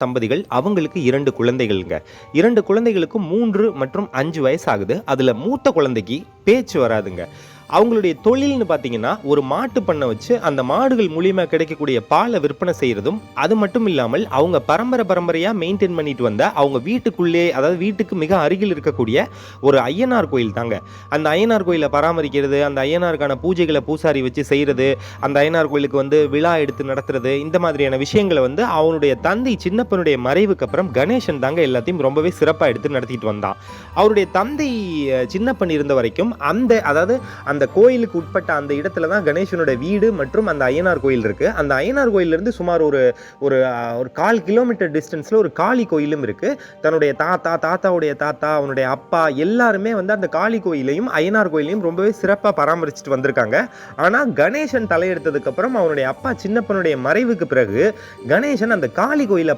தம்பதிகள் அவங்களுக்கு 2 குழந்தைகள்ங்க. 2 குழந்தைகளுக்கும் 3 மற்றும் 5 வயசு ஆகுது. அதுல மூத்த குழந்தைக்கு பேச்சு வராதுங்க. அவங்களுடைய தொழில்னு பார்த்தீங்கன்னா, ஒரு மாட்டு பண்ண வச்சு அந்த மாடுகள் மூலியமா கிடைக்கக்கூடிய பால விற்பனை செய்றதும், அது மட்டும் இல்லாமல் அவங்க பரம்பரையா மெயின்டெயின் பண்ணிட்டு வந்த அவங்க வீட்டுக்குள்ளே அதாவது வீட்டுக்கு மிக அருகில் இருக்கக்கூடிய ஒரு ஐயனார் கோயில் தாங்க. அந்த ஐயனார் கோயில பராமரிக்கிறது, அந்த ஐயனாருக்கான பூஜைகள பூசாரி வச்சு செய்றது, அந்த ஐயனார் கோயிலுக்கு விழா எடுத்து நடத்துறது, இந்த மாதிரியான விஷயங்கள அவனுடைய தந்தை சின்னப்பனுடைய மறைவுக்கு அப்புறம் கணேசன் தாங்க எல்லாத்தையும் ரொம்பவே சிறப்பா எடுத்து நடத்திட்டு வந்தான். அவருடைய தந்தை சின்னப்பன் இருந்த வரைக்கும் அந்த கோயிலுக்கு உட்பட்ட அந்த இடத்துல தான் கணேசனோட வீடு மற்றும் அந்த ஐயனார் கோயில் இருக்கு. அந்த ஐயனார் கோயிலிருந்து சுமார் ஒரு ஒரு ஒரு 1/4 கிலோமீட்டர் டிஸ்டன்ஸ்ல ஒரு காளி கோயிலும் இருக்கு. தன்னுடைய தாத்தாவுடைய தாத்தா, அவனுடைய அப்பா எல்லாருமே அந்த காளி கோயிலையும் ஐயனார் கோயிலையும் ரொம்பவே சிறப்பா பராமரிச்சுட்டு வந்திருக்காங்க. ஆனா கணேசன் தலையெடுத்ததுக்கு அப்புறம் அவனுடைய அப்பா சின்னப்பனுடைய மறைவுக்கு பிறகு கணேசன் அந்த காளி கோயிலை